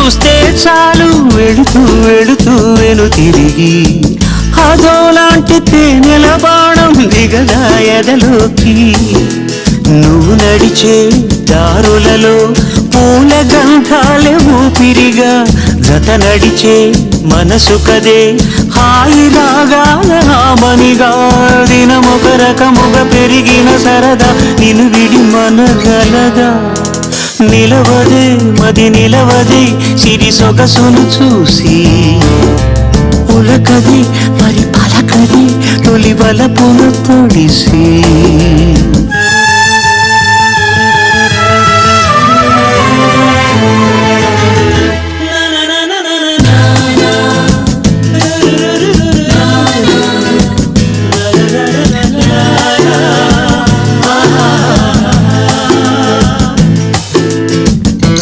చూస్తే చాలు వెళుతూ వెళుతూ వెను తిరిగి అదోలాంటి తేనెల బాణం దిగదా ఎదలోకి నువ్వు నడిచే దారులలో పూల గంధాలే ఊపిరిగా జత నడిచే మనసు కదే హాయి రాగాల హామనిగా దినమొక రకముగ పెరిగిన సరదా నిన్ను విడి మనగలదా నిలవదే మది నిలవదే సిరి సొగసును చూసి ఉలకది మరి పలకది తొలి వలపును తొడిసి